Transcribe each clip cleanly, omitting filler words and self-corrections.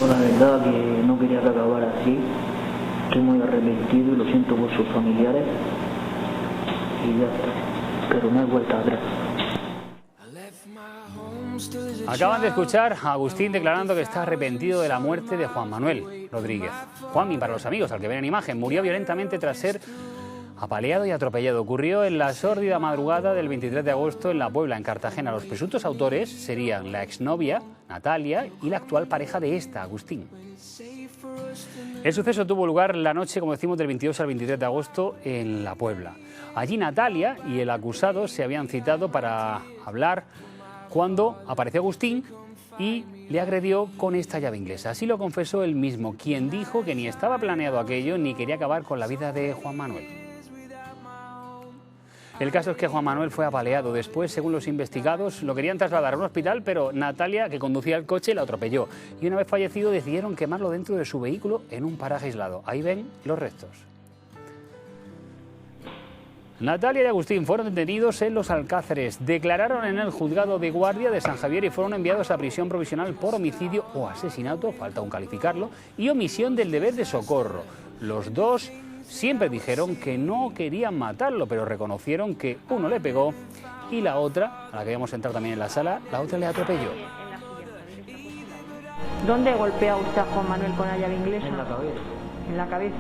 La verdad que no quería que acabara así. Estoy muy arrepentido y lo siento por sus familiares. Y ya está. Pero no hay vuelta atrás. Acaban de escuchar a Agustín declarando que está arrepentido de la muerte de Juan Manuel Rodríguez. Juanmi, para los amigos, al que ven en imagen, murió violentamente tras ser apaleado y atropellado. Ocurrió en la sórdida madrugada del 23 de agosto en La Puebla, en Cartagena. Los presuntos autores serían la exnovia, Natalia, y la actual pareja de esta, Agustín. El suceso tuvo lugar la noche, como decimos, del 22 al 23 de agosto en La Puebla. Allí Natalia y el acusado se habían citado para hablar cuando apareció Agustín y le agredió con esta llave inglesa. Así lo confesó él mismo, quien dijo que ni estaba planeado aquello ni quería acabar con la vida de Juan Manuel. El caso es que Juan Manuel fue apaleado. Después, según los investigados, lo querían trasladar a un hospital, pero Natalia, que conducía el coche, la atropelló. Y una vez fallecido, decidieron quemarlo dentro de su vehículo en un paraje aislado. Ahí ven los restos. Natalia y Agustín fueron detenidos en Los Alcázares. Declararon en el juzgado de guardia de San Javier y fueron enviados a prisión provisional por homicidio o asesinato, falta aún calificarlo, y omisión del deber de socorro. Los dos siempre dijeron que no querían matarlo, pero reconocieron que uno le pegó y la otra, a la que vamos a entrar también en la sala, la otra le atropelló. ¿Dónde golpea usted a Juan Manuel con la llave inglesa? En la cabeza. En la cabeza.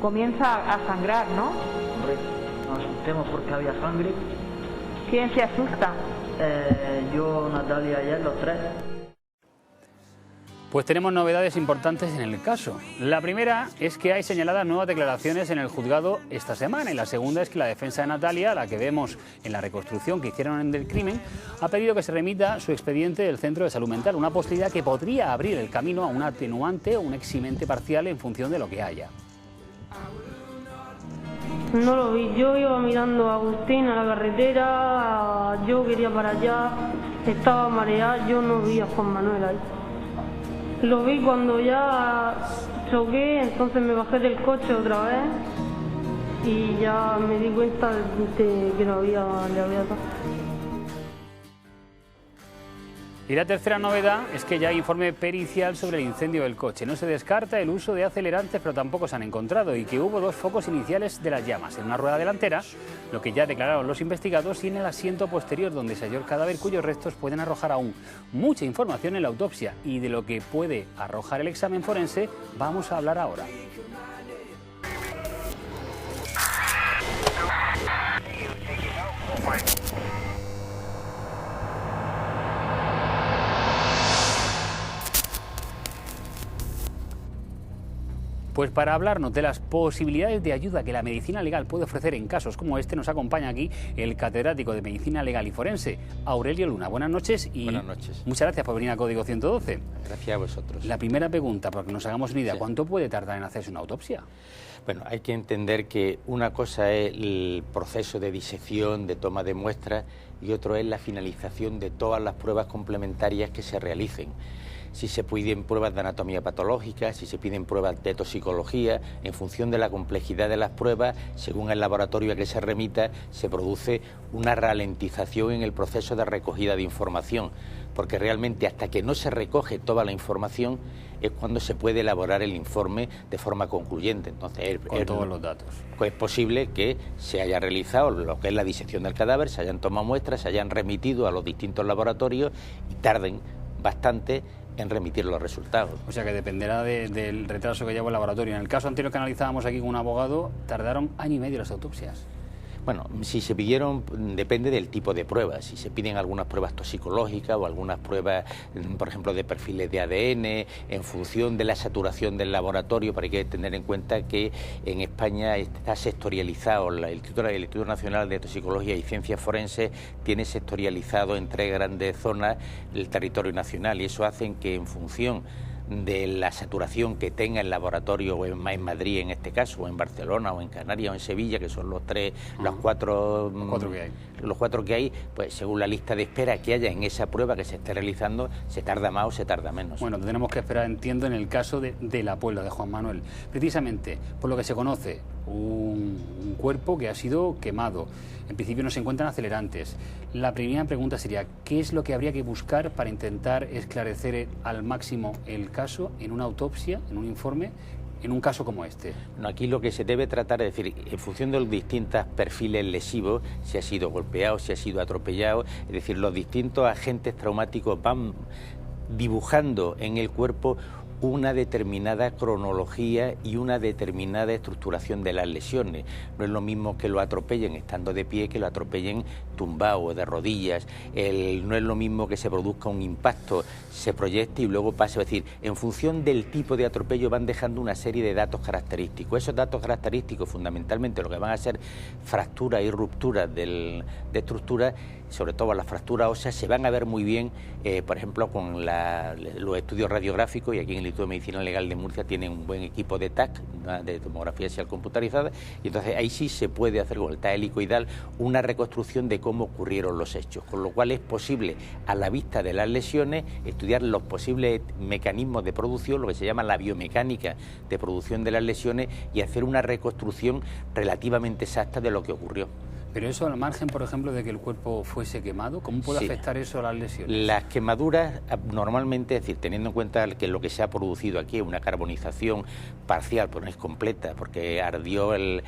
Comienza a sangrar, ¿no? Hombre, nos asustemos porque había sangre. ¿Quién se asusta? Yo, Natalia y él, los tres. Pues tenemos novedades importantes en el caso. La primera es que hay señaladas nuevas declaraciones en el juzgado esta semana y la segunda es que la defensa de Natalia, la que vemos en la reconstrucción que hicieron del crimen, ha pedido que se remita su expediente del Centro de Salud Mental, una posibilidad que podría abrir el camino a un atenuante o un eximente parcial en función de lo que haya. No lo vi, yo iba mirando a Agustín a la carretera, yo quería para allá, estaba mareada, yo no vi a Juan Manuel ahí. Lo vi cuando ya choqué, entonces me bajé del coche otra vez y ya me di cuenta de que le había dado. Y la tercera novedad es que ya hay informe pericial sobre el incendio del coche. No se descarta el uso de acelerantes, pero tampoco se han encontrado, y que hubo dos focos iniciales de las llamas, en una rueda delantera, lo que ya declararon los investigados, y en el asiento posterior, donde se halló el cadáver, cuyos restos pueden arrojar aún mucha información en la autopsia, y de lo que puede arrojar el examen forense vamos a hablar ahora. Pues para hablarnos de las posibilidades de ayuda que la medicina legal puede ofrecer en casos como este, nos acompaña aquí el catedrático de Medicina Legal y Forense, Aurelio Luna. Buenas noches y buenas noches. Muchas gracias por venir a Código 112. Gracias a vosotros. La primera pregunta, para que nos hagamos una idea, Sí. ¿cuánto puede tardar en hacerse una autopsia? Bueno, hay que entender que una cosa es el proceso de disección, de toma de muestras, y otro es la finalización de todas las pruebas complementarias que se realicen. Si se piden pruebas de anatomía patológica, si se piden pruebas de toxicología, en función de la complejidad de las pruebas, según el laboratorio a que se remita, se produce una ralentización en el proceso de recogida de información, porque realmente hasta que no se recoge toda la información es cuando se puede elaborar el informe de forma concluyente. Entonces, con todos los datos. Pues es posible que se haya realizado lo que es la disección del cadáver, se hayan tomado muestras, se hayan remitido a los distintos laboratorios y tarden bastante en remitir los resultados. O sea que dependerá del retraso que lleva el laboratorio. En el caso anterior que analizábamos aquí con un abogado, tardaron año y medio las autopsias. Bueno, si se pidieron, depende del tipo de pruebas. Si se piden algunas pruebas toxicológicas o algunas pruebas, por ejemplo, de perfiles de ADN, en función de la saturación del laboratorio, pero hay que tener en cuenta que en España está sectorializado. El Instituto Nacional de Toxicología y Ciencias Forenses tiene sectorializado en 3 grandes zonas el territorio nacional, y eso hace que en función de la saturación que tenga el laboratorio, o en Madrid en este caso, o en Barcelona, o en Canarias, o en Sevilla, que son los cuatro que hay, pues según la lista de espera que haya en esa prueba que se esté realizando, se tarda más o se tarda menos. Bueno, tenemos que esperar, entiendo, en el caso de La Puebla, de Juan Manuel. Precisamente, por lo que se conoce, un cuerpo que ha sido quemado. En principio no se encuentran acelerantes. La primera pregunta sería, ¿qué es lo que habría que buscar para intentar esclarecer al máximo el caso en una autopsia, en un informe, en un caso como este? No, aquí lo que se debe tratar es decir, en función de los distintos perfiles lesivos, si ha sido golpeado, si ha sido atropellado, es decir, los distintos agentes traumáticos van dibujando en el cuerpo una determinada cronología y una determinada estructuración de las lesiones. No es lo mismo que lo atropellen estando de pie que lo atropellen tumbado o de rodillas. No es lo mismo que se produzca un impacto, se proyecte y luego pase. Es decir, en función del tipo de atropello van dejando una serie de datos característicos. Esos datos característicos, fundamentalmente, lo que van a ser fracturas y rupturas de estructuras, sobre todo las fracturas óseas, se van a ver muy bien, por ejemplo, con los estudios radiográficos, y aquí en el Instituto de Medicina Legal de Murcia tienen un buen equipo de TAC, de tomografía axial computarizada, y entonces ahí sí se puede hacer con el TAC helicoidal una reconstrucción de cómo ocurrieron los hechos, con lo cual es posible, a la vista de las lesiones, estudiar los posibles mecanismos de producción, lo que se llama la biomecánica de producción de las lesiones, y hacer una reconstrucción relativamente exacta de lo que ocurrió. Pero eso al margen, por ejemplo, de que el cuerpo fuese quemado, ¿cómo puede afectar eso a las lesiones? Las quemaduras, normalmente, es decir, teniendo en cuenta que lo que se ha producido aquí es una carbonización parcial, pero no es completa, porque ardió, la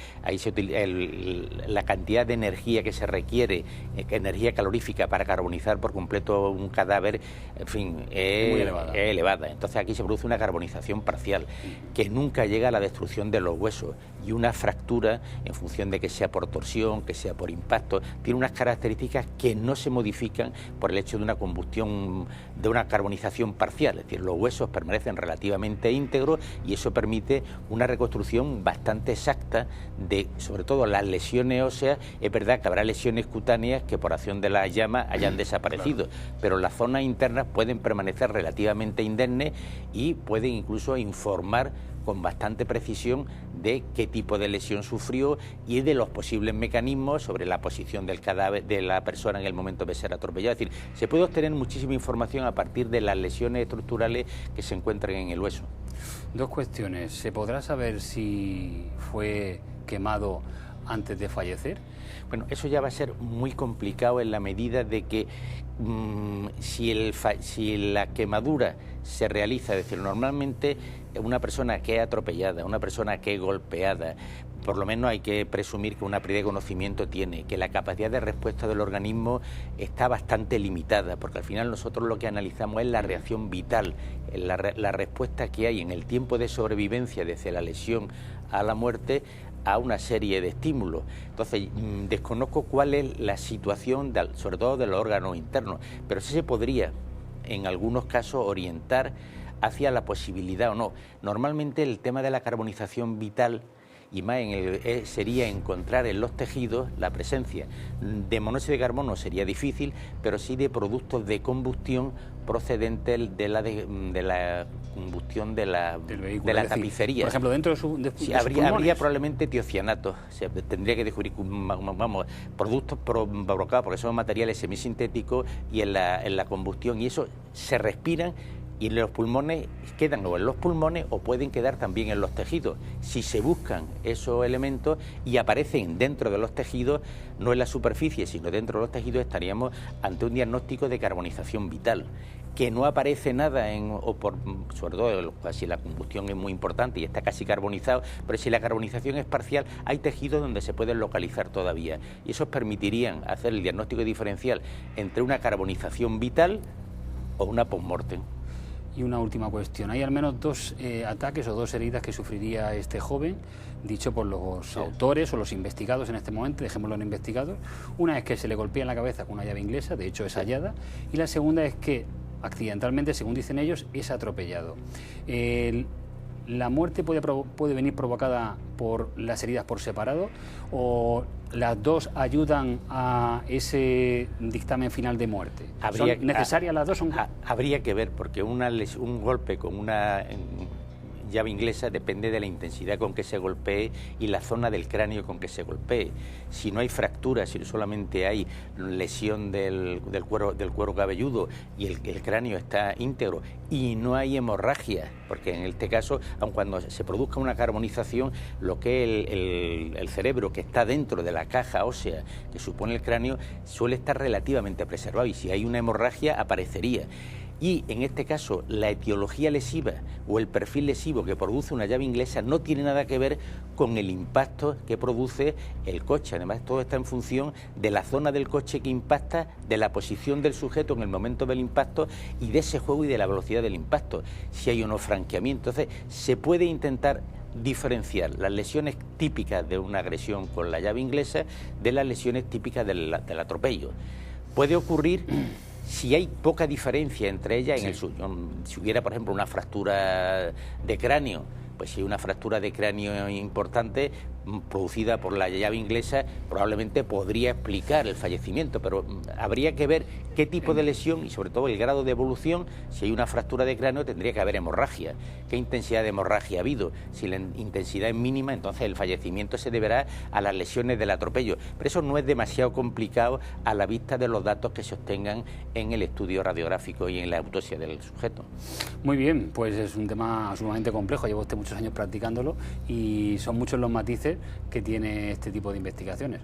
cantidad de energía que se requiere, energía calorífica para carbonizar por completo un cadáver, en fin, es elevada. Entonces aquí se produce una carbonización parcial, que nunca llega a la destrucción de los huesos, y una fractura, en función de que sea por torsión, que sea por impacto, tiene unas características que no se modifican por el hecho de una combustión, de una carbonización parcial. Es decir, los huesos permanecen relativamente íntegros y eso permite una reconstrucción bastante exacta de, sobre todo, las lesiones óseas. Es verdad que habrá lesiones cutáneas que por acción de las llamas hayan desaparecido, pero las zonas internas pueden permanecer relativamente indemnes y pueden incluso informar con bastante precisión de qué tipo de lesión sufrió y de los posibles mecanismos sobre la posición del cadáver de la persona en el momento de ser atropellada. Es decir, se puede obtener muchísima información a partir de las lesiones estructurales que se encuentran en el hueso. Dos cuestiones. ¿Se podrá saber si fue quemado antes de fallecer? Bueno, eso ya va a ser muy complicado en la medida de que si la quemadura se realiza, es decir, normalmente una persona que es atropellada, una persona que es golpeada, por lo menos hay que presumir que una pérdida de conocimiento tiene, que la capacidad de respuesta del organismo está bastante limitada, porque al final nosotros lo que analizamos es la reacción vital, la respuesta que hay en el tiempo de sobrevivencia desde la lesión a la muerte a una serie de estímulos. Entonces, desconozco cuál es la situación, sobre todo de los órganos internos, pero sí se podría, en algunos casos, orientar hacia la posibilidad o no. Normalmente el tema de la carbonización vital, y más sería encontrar en los tejidos la presencia de monóxido de carbono, sería difícil, pero sí de productos de combustión procedentes de la combustión de la tapicería. Por ejemplo, dentro de sí, habría probablemente tiocianatos. O sea, tendría que descubrir, productos provocados, porque son materiales semisintéticos, y en la combustión, y eso se respiran, y en los pulmones quedan o en los pulmones o pueden quedar también en los tejidos. Si se buscan esos elementos y aparecen dentro de los tejidos, no en la superficie, sino dentro de los tejidos, estaríamos ante un diagnóstico de carbonización vital. Que no aparece nada, sobre todo si la combustión es muy importante y está casi carbonizado, pero si la carbonización es parcial, hay tejidos donde se pueden localizar todavía. Y esos permitirían hacer el diagnóstico diferencial entre una carbonización vital o una post-mortem. Y una última cuestión. Hay al menos dos ataques o dos heridas que sufriría este joven, dicho por los autores o los investigados en este momento, dejémoslo en investigados. Una es que se le golpea en la cabeza con una llave inglesa, de hecho es hallada, y la segunda es que accidentalmente, según dicen ellos, es atropellado. ¿La muerte puede venir provocada por las heridas por separado o las dos ayudan a ese dictamen final de muerte? ¿Son necesarias las dos? Habría que ver, porque un golpe con una llave inglesa depende de la intensidad con que se golpee y la zona del cráneo con que se golpee. Si no hay fractura, si solamente hay lesión del cuero cabelludo y el cráneo está íntegro y no hay hemorragia, porque en este caso, aun cuando se produzca una carbonización, lo que es el cerebro que está dentro de la caja ósea que supone el cráneo suele estar relativamente preservado, y si hay una hemorragia aparecería. Y en este caso la etiología lesiva o el perfil lesivo que produce una llave inglesa no tiene nada que ver con el impacto que produce el coche. Además, todo está en función de la zona del coche que impacta, de la posición del sujeto en el momento del impacto y de ese juego y de la velocidad del impacto, si hay o no franqueamiento. Entonces se puede intentar diferenciar las lesiones típicas de una agresión con la llave inglesa de las lesiones típicas del atropello. Puede ocurrir si hay poca diferencia entre ellas, si hubiera, por ejemplo, una fractura de cráneo, pues si hay una fractura de cráneo importante producida por la llave inglesa, probablemente podría explicar el fallecimiento, pero habría que ver qué tipo de lesión y sobre todo el grado de evolución. Si hay una fractura de cráneo tendría que haber hemorragia. ¿Qué intensidad de hemorragia ha habido? Si la intensidad es mínima, entonces el fallecimiento se deberá a las lesiones del atropello. Pero eso no es demasiado complicado a la vista de los datos que se obtengan en el estudio radiográfico y en la autopsia del sujeto. Muy bien, pues es un tema sumamente complejo. Llevo usted muchos años practicándolo y son muchos los matices que tiene este tipo de investigaciones.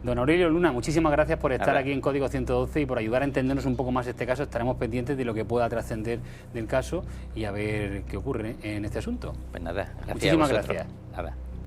Don Aurelio Luna, muchísimas gracias por estar aquí en Código 112 y por ayudar a entendernos un poco más este caso. Estaremos pendientes de lo que pueda trascender del caso y a ver qué ocurre en este asunto. Pues nada, gracias. Muchísimas gracias. Nada.